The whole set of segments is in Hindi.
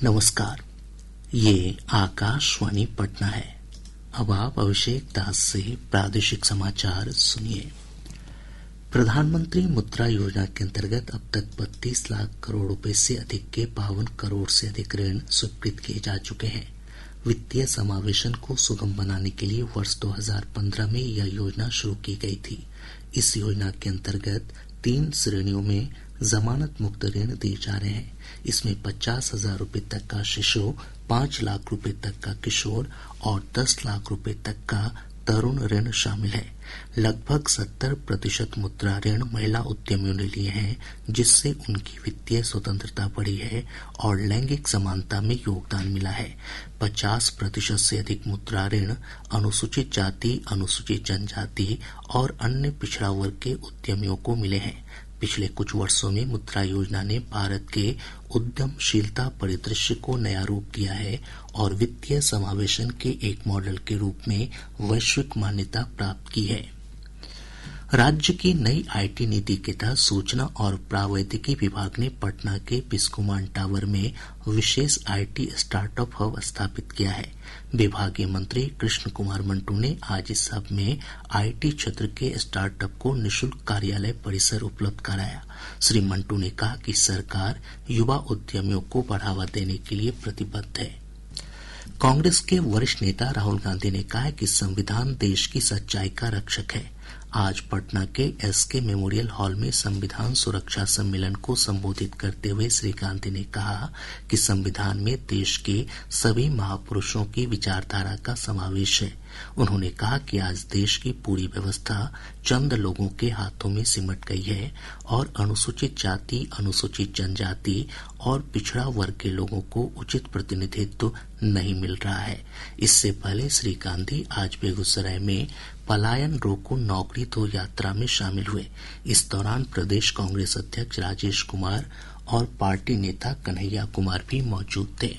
नमस्कार। ये आकाशवाणी पटना है। अब आप अभिषेक दास से प्रादेशिक समाचार सुनिए। प्रधानमंत्री मुद्रा योजना के अंतर्गत अब तक 32 लाख करोड़ रुपए से अधिक के 52 करोड़ से अधिक ऋण स्वीकृत किए जा चुके हैं। वित्तीय समावेशन को सुगम बनाने के लिए वर्ष 2015 में यह योजना शुरू की गई थी। इस योजना के अंतर्गत 3 श्रेणियों में जमानत मुक्त ऋण दिए जा रहे हैं। इसमें 50,000 रूपए तक का शिशु, 5 लाख रूपए तक का किशोर और 10 लाख रूपए तक का तरुण ऋण शामिल है। लगभग 70% मुद्रा ऋण महिला उद्यमियों ने लिए हैं, जिससे उनकी वित्तीय स्वतंत्रता बढ़ी है और लैंगिक समानता में योगदान मिला है। 50% से अधिक मुद्रा ऋण अनुसूचित जाति, अनुसूचित जनजाति और अन्य पिछड़ा वर्ग के उद्यमियों को मिले हैं। पिछले कुछ वर्षों में मुद्रा योजना ने भारत के उद्यमशीलता परिदृश्य को नया रूप दिया है और वित्तीय समावेशन के एक मॉडल के रूप में वैश्विक मान्यता प्राप्त की है। राज्य की नई आईटी नीति के तहत सूचना और प्रावैधिकी विभाग ने पटना के बिस्कुमान टावर में विशेष आईटी स्टार्टअप हब स्थापित किया है। विभागीय मंत्री कृष्ण कुमार मंटू ने आज इस हब में आईटी क्षेत्र के स्टार्टअप को निःशुल्क कार्यालय परिसर उपलब्ध कराया। श्री मंटू ने कहा कि सरकार युवा उद्यमियों को बढ़ावा देने के लिए प्रतिबद्ध है। कांग्रेस के वरिष्ठ नेता राहुल गांधी ने कहा है कि संविधान देश की सच्चाई का रक्षक है। आज पटना के एसके मेमोरियल हॉल में संविधान सुरक्षा सम्मेलन को संबोधित करते हुए श्री गांधी ने कहा कि संविधान में देश के सभी महापुरुषों की विचारधारा का समावेश है। उन्होंने कहा कि आज देश की पूरी व्यवस्था चंद लोगों के हाथों में सिमट गई है और अनुसूचित जाति, अनुसूचित जनजाति और पिछड़ा वर्ग के लोगों को उचित प्रतिनिधित्व नहीं मिल रहा है। इससे पहले श्री गांधी आज बेगूसराय में पलायन रोको नौकरी दो यात्रा में शामिल हुए। इस दौरान प्रदेश कांग्रेस अध्यक्ष राजेश कुमार और पार्टी नेता कन्हैया कुमार भी मौजूद थे।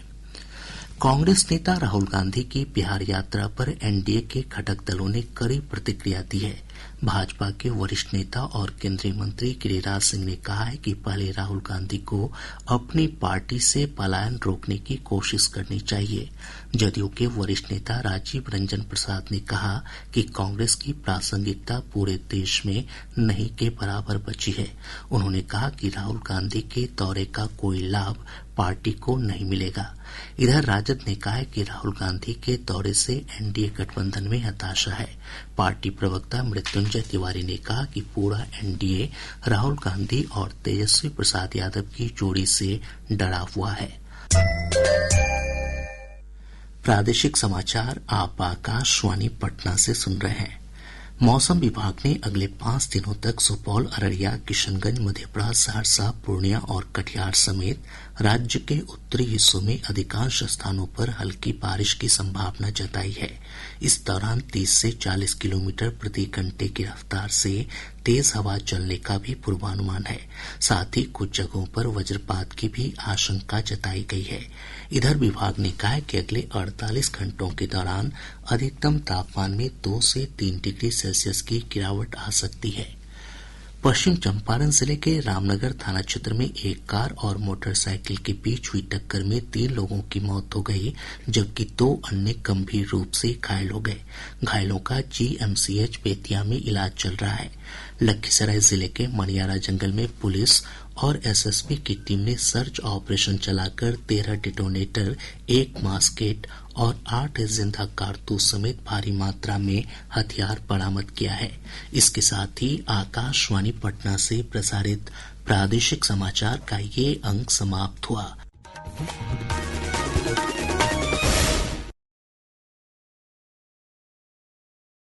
कांग्रेस नेता राहुल गांधी की बिहार यात्रा पर एनडीए के घटक दलों ने कड़ी प्रतिक्रिया दी है। भाजपा के वरिष्ठ नेता और केंद्रीय मंत्री गिरिराज सिंह ने कहा है कि पहले राहुल गांधी को अपनी पार्टी से पलायन रोकने की कोशिश करनी चाहिए। जदयू के वरिष्ठ नेता राजीव रंजन प्रसाद ने कहा कि कांग्रेस की प्रासंगिकता पूरे देश में नहीं के बराबर बची है। उन्होंने कहा कि राहुल गांधी के दौरे का कोई लाभ पार्टी को नहीं मिलेगा। इधर राजद ने कहा है कि राहुल गांधी के दौरे से एनडीए गठबंधन में हताशा है। पार्टी प्रवक्ता मृत्युंजय तिवारी ने कहा कि पूरा एनडीए राहुल गांधी और तेजस्वी प्रसाद यादव की जोड़ी से डरा हुआ है। प्रादेशिक समाचार आप आकाशवाणी पटना से सुन रहे हैं। मौसम विभाग ने अगले 5 दिनों तक सुपौल, अररिया, किशनगंज, मधेपुरा, सहरसा, पूर्णिया और कटिहार समेत राज्य के उत्तरी हिस्सों में अधिकांश स्थानों पर हल्की बारिश की संभावना जताई है। इस दौरान 30 से 40 किलोमीटर प्रति घंटे की रफ्तार से तेज हवा चलने का भी पूर्वानुमान है। साथ ही कुछ जगहों पर वज्रपात की भी आशंका जताई गई है। इधर विभाग ने कहा है कि अगले 48 घंटों के दौरान अधिकतम तापमान में 2 से 3 डिग्री सेल्सियस की गिरावट आ सकती है। पश्चिम चंपारण जिले के रामनगर थाना क्षेत्र में एक कार और मोटरसाइकिल के बीच हुई टक्कर में 3 लोगों की मौत हो गई, जबकि 2 अन्य गंभीर रूप से घायल हो गए। घायलों का जीएमसीएच बेतिया में इलाज चल रहा है। लखीसराय जिले के मनियारा जंगल में पुलिस और एसएसबी की टीम ने सर्च ऑपरेशन चलाकर 13 डिटोनेटर, 1 मास्केट और 8 जिंदा कारतूस समेत भारी मात्रा में हथियार बरामद किया है। इसके साथ ही आकाशवाणी पटना से प्रसारित प्रादेशिक समाचार का ये अंक समाप्त हुआ।